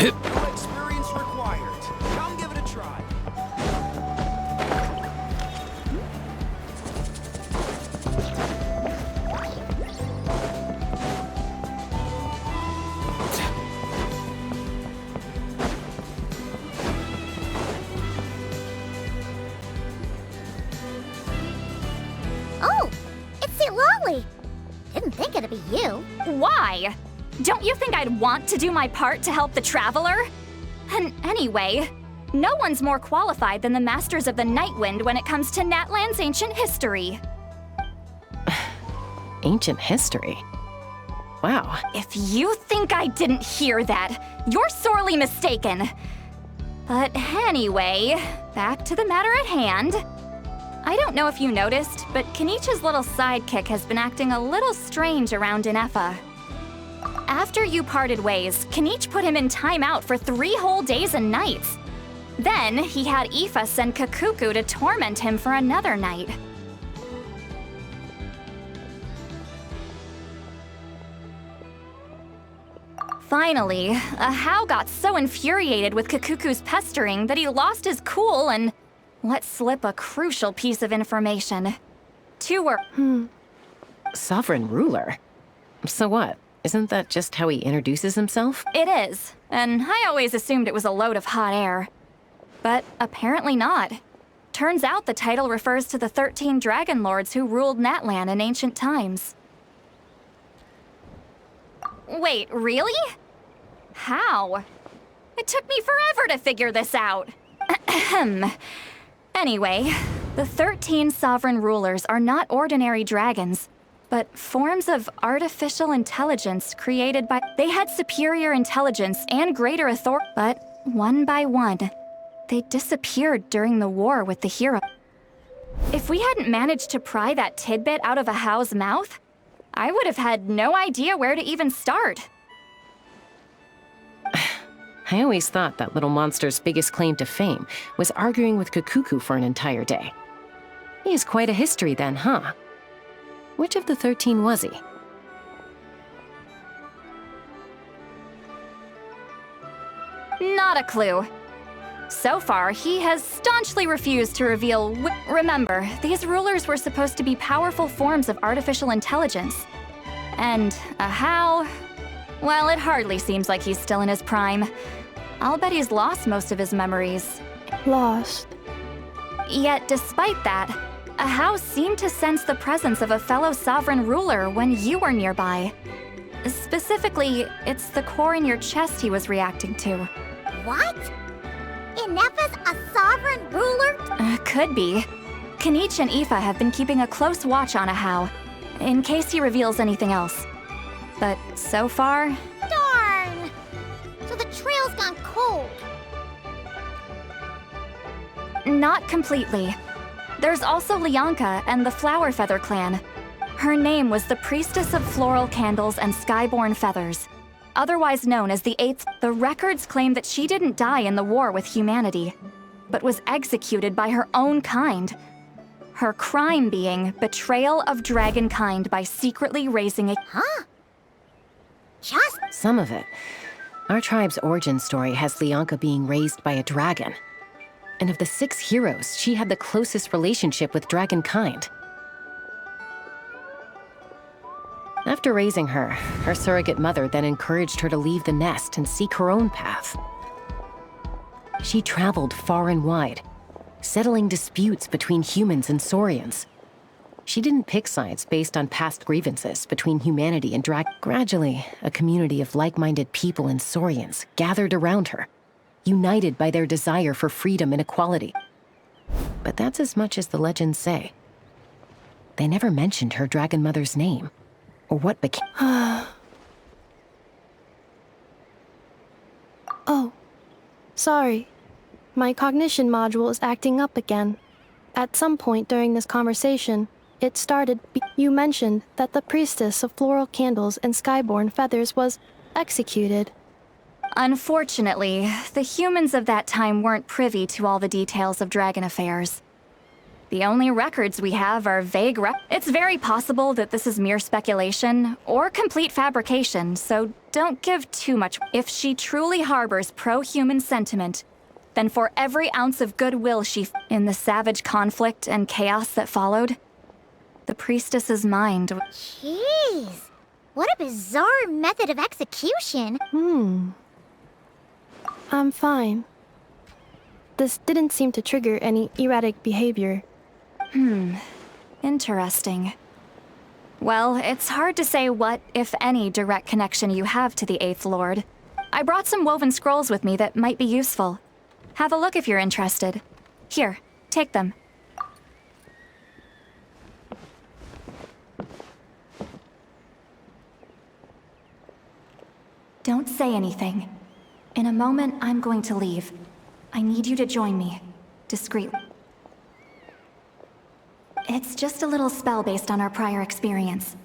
No experience required. Come give it a try. Oh, it's Lolly. Didn't think it'd be you. Why? Don't you think I'd want to do my part to help the Traveler? And anyway, no one's more qualified than the Masters of the Nightwind when it comes to Natlan's ancient history. Ancient history? Wow. If you think I didn't hear that, you're sorely mistaken. But anyway, back to the matter at hand. I don't know if you noticed, but Kenichi's little sidekick has been acting a little strange around Inefa. After you parted ways, Kenichi put him in timeout for 3 whole days and nights. Then he had Aoife send Kakuku to torment him for another night. Finally, Ahau got so infuriated with Kakuku's pestering that he lost his cool and let slip a crucial piece of information. 2 were— Sovereign ruler? So what? Isn't that just how he introduces himself? It is, and I always assumed it was a load of hot air. But apparently not. Turns out the title refers to the 13 dragon lords who ruled Natlan in ancient times. Wait, really? How? It took me forever to figure this out. Anyway, the 13 sovereign rulers are not ordinary dragons, but forms of artificial intelligence created by— They had superior intelligence and greater authority, but one by one, they disappeared during the war with the hero. If we hadn't managed to pry that tidbit out of Ahau's mouth, I would have had no idea where to even start. I always thought that little monster's biggest claim to fame was arguing with Kakuku for an entire day. He has quite a history then, huh? Which of the 13 was he? Not a clue. So far, he has staunchly refused to reveal— Remember, these rulers were supposed to be powerful forms of artificial intelligence. And Ahau— well, it hardly seems like he's still in his prime. I'll bet he's lost most of his memories. Lost. Yet, despite that, Ahau seemed to sense the presence of a fellow sovereign ruler when you were nearby. Specifically, it's the core in your chest he was reacting to. What? Inefa's a sovereign ruler? Could be. Kenichi and Aoife have been keeping a close watch on Ahau, in case he reveals anything else. But so far— Darn! So the trail's gone cold. Not completely. There's also Lianka and the Flower Feather clan. Her name was the Priestess of Floral Candles and Skyborn Feathers, otherwise known as the Eighth. The records claim that she didn't die in the war with humanity, but was executed by her own kind. Her crime being betrayal of dragonkind by secretly raising a— Huh? Just— Some of it. Our tribe's origin story has Lianka being raised by a dragon. And of the 6 heroes, she had the closest relationship with dragonkind. After raising her, her surrogate mother then encouraged her to leave the nest and seek her own path. She traveled far and wide, settling disputes between humans and Saurians. She didn't pick sides based on past grievances between humanity and Gradually, a community of like-minded people and Saurians gathered around her, united by their desire for freedom and equality. But that's as much as the legends say. They never mentioned her dragon mother's name, or what became— Oh, sorry. My cognition module is acting up again. At some point during this conversation, it started— You mentioned that the Priestess of Floral Candles and Skyborn Feathers was executed. Unfortunately, the humans of that time weren't privy to all the details of dragon affairs. The only records we have are vague It's very possible that this is mere speculation or complete fabrication, so don't give too much. If she truly harbors pro-human sentiment, then for every ounce of goodwill in the savage conflict and chaos that followed, the priestess's mind. Jeez. What a bizarre method of execution. I'm fine. This didn't seem to trigger any erratic behavior. Interesting. Well, it's hard to say what, if any, direct connection you have to the Eighth Lord. I brought some woven scrolls with me that might be useful. Have a look if you're interested. Here, take them. Don't say anything. In a moment, I'm going to leave. I need you to join me, discreetly. It's just a little spell based on our prior experience.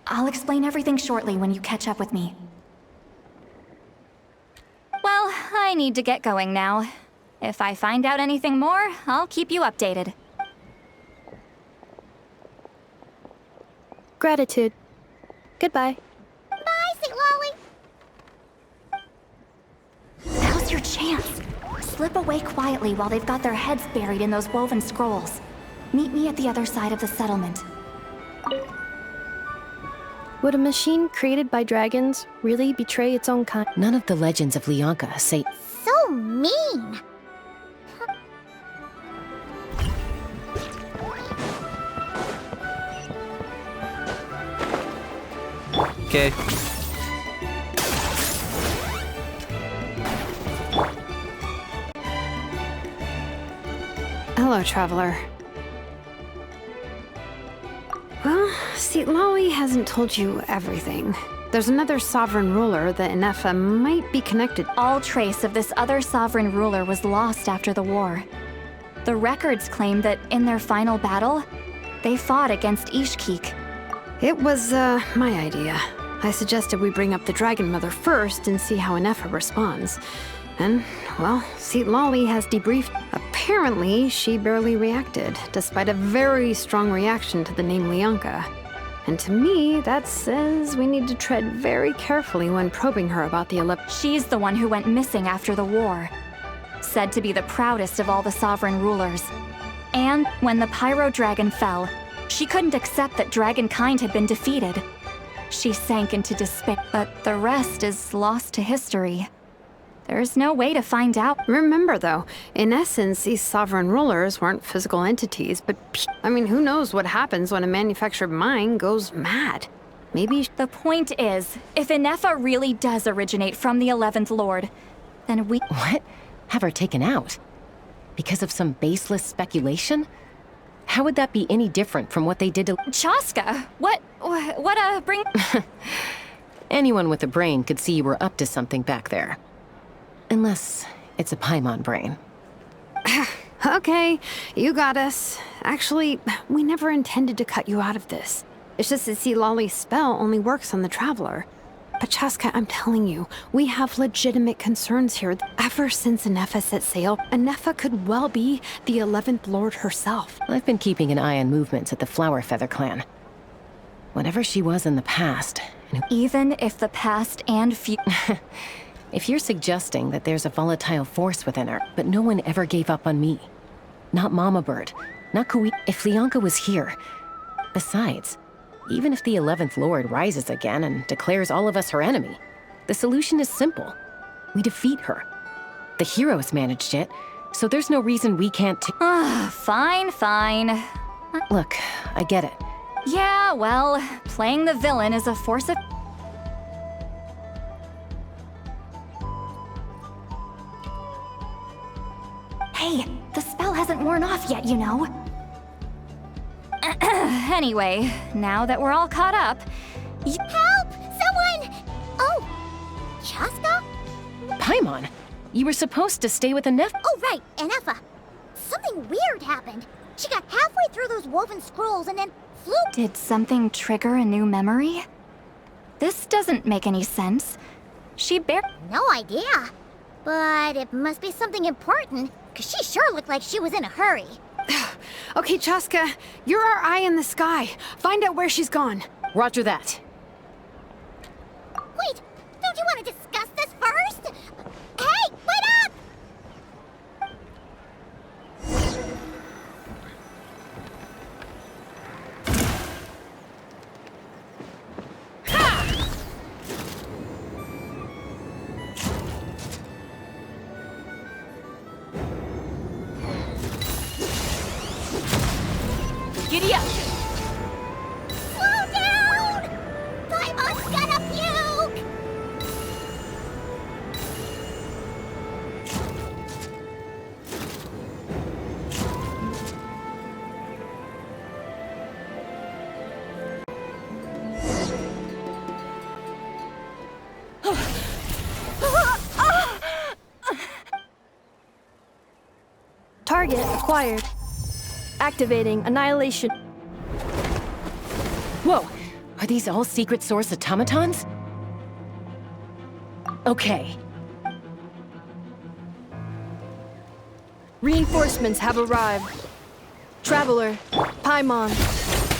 I'll explain everything shortly when you catch up with me. Well, I need to get going now. If I find out anything more, I'll keep you updated. Gratitude. Goodbye. Bye, St. Lolly. Now's your chance. Slip away quietly while they've got their heads buried in those woven scrolls. Meet me at the other side of the settlement. Would a machine created by dragons really betray its own kind? None of the legends of Lyanka say. So mean. Okay. Hello, traveler. Well, see, Lolly hasn't told you everything. There's another sovereign ruler that Inefa might be connected. All trace of this other sovereign ruler was lost after the war. The records claim that in their final battle, they fought against Ishkik. It was, my idea. I suggested we bring up the Dragon Mother first and see how Inefa responds. And, well, see, Lolly has debriefed. Apparently, she barely reacted, despite a very strong reaction to the name Lyanka. And to me, that says we need to tread very carefully when probing her about the 11th. She's the one who went missing after the war. Said to be the proudest of all the sovereign rulers. And when the Pyro Dragon fell, she couldn't accept that dragonkind had been defeated. She sank into despair, but the rest is lost to history. There's no way to find out. Remember, though, in essence, these sovereign rulers weren't physical entities, but I mean, who knows what happens when a manufactured mind goes mad? Maybe. The point is, if Inefa really does originate from the 11th Lord, then we— What? Have her taken out? Because of some baseless speculation? How would that be any different from what they did to— Chaska, bring— Anyone with a brain could see you were up to something back there. Unless it's a Paimon brain. Okay, you got us. Actually, we never intended to cut you out of this. It's just that, see, Lolly's spell only works on the Traveler. But Chaska, I'm telling you, we have legitimate concerns here. Ever since Inefa set sail, Inefa could well be the 11th Lord herself. I've been keeping an eye on movements at the Flower Feather clan. Whatever she was in the past, and Even if the past and future— if you're suggesting that there's a volatile force within her, but no one ever gave up on me. Not Mama Bird, not Kui. If Lyanka was here. Besides, even if the 11th Lord rises again and declares all of us her enemy, the solution is simple. We defeat her. The heroes managed it, so there's no reason we can't Fine. Look, I get it. Yeah, well, playing the villain is a force of— Hey, the spell hasn't worn off yet, you know. Anyway, now that we're all caught up, Help! Someone! Oh, Chaska? Paimon, you were supposed to stay with Inefa. Oh, right, Inefa. Something weird happened. She got halfway through those woven scrolls and then flew. Did something trigger a new memory? This doesn't make any sense. She No idea. But it must be something important, because she sure looked like she was in a hurry. Okay, Chaska, you're our eye in the sky. Find out where she's gone. Roger that. Wait, don't you want to discuss this first? Hey, wait up! Giddy up! Slow down! Paimon's gonna puke! Target acquired. Activating annihilation. Whoa! Are these all secret source automatons? Okay. Reinforcements have arrived. Traveler, Paimon,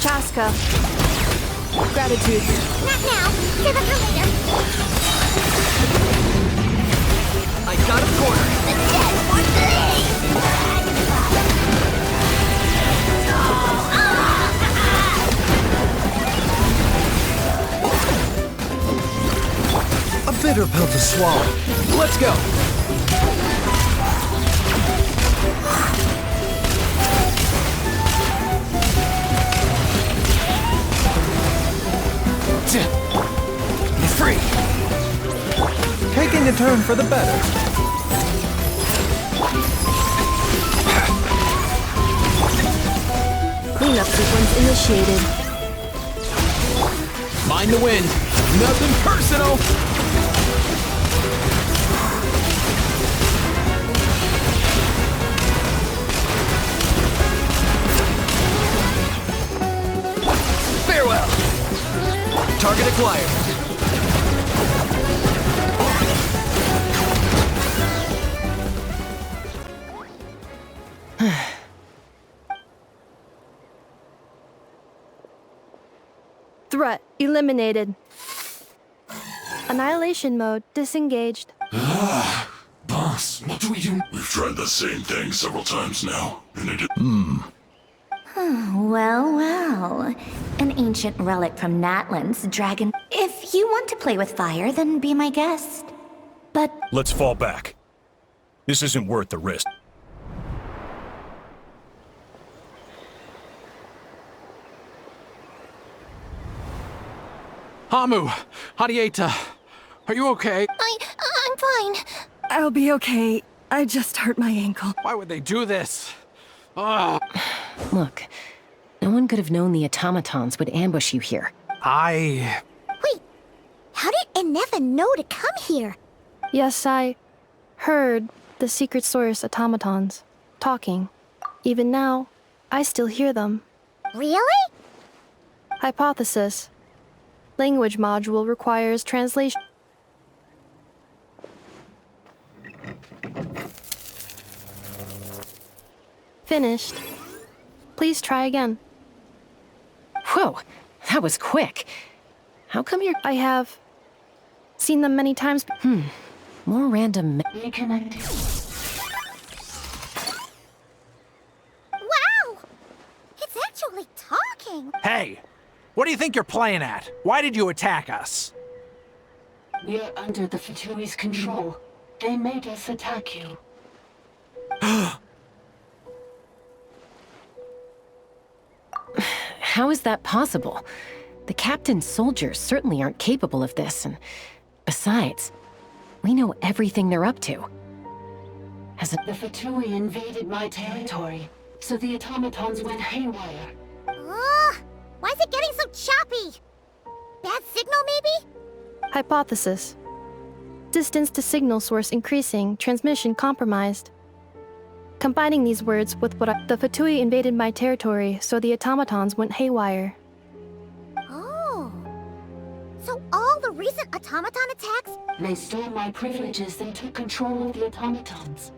Chaska. Gratitude. Not now. Save it for later. I got a corner. The dead for thee! A bitter pill to swallow. Let's go. You're free. Taking a turn for the better. Cleanup sequence initiated. Mind the wind. Nothing personal. Farewell. Target acquired. Threat eliminated. Annihilation mode disengaged. Boss, what do we do? We've tried the same thing several times now, and it Well, well. An ancient relic from Natlan's dragon. If you want to play with fire, then be my guest. But Let's fall back. This isn't worth the risk. Hamu, Hadieta, are you okay? I'm fine. I'll be okay. I just hurt my ankle. Why would they do this? Ah, Look, no one could have known the automatons would ambush you here. Wait, how did Eneva know to come here? Yes, I heard the secret source automatons talking. Even now, I still hear them. Really? Hypothesis. Language module requires translation. Finished. Please try again. Whoa, that was quick. How come you're I have seen them many times. more random? Wow! It's actually talking! Hey! What do you think you're playing at? Why did you attack us? We're under the Fatui's control. They made us attack you. How is that possible? The captain's soldiers certainly aren't capable of this, and besides, we know everything they're up to. As a The Fatui invaded my territory, so the automatons went haywire. Ugh! Why is it getting so choppy? Bad signal, maybe? Hypothesis. Distance to signal source increasing, transmission compromised. Combining these words with the Fatui invaded my territory, so the automatons went haywire. Oh. So all the recent automaton attacks? They stole my privileges and took control of the automatons.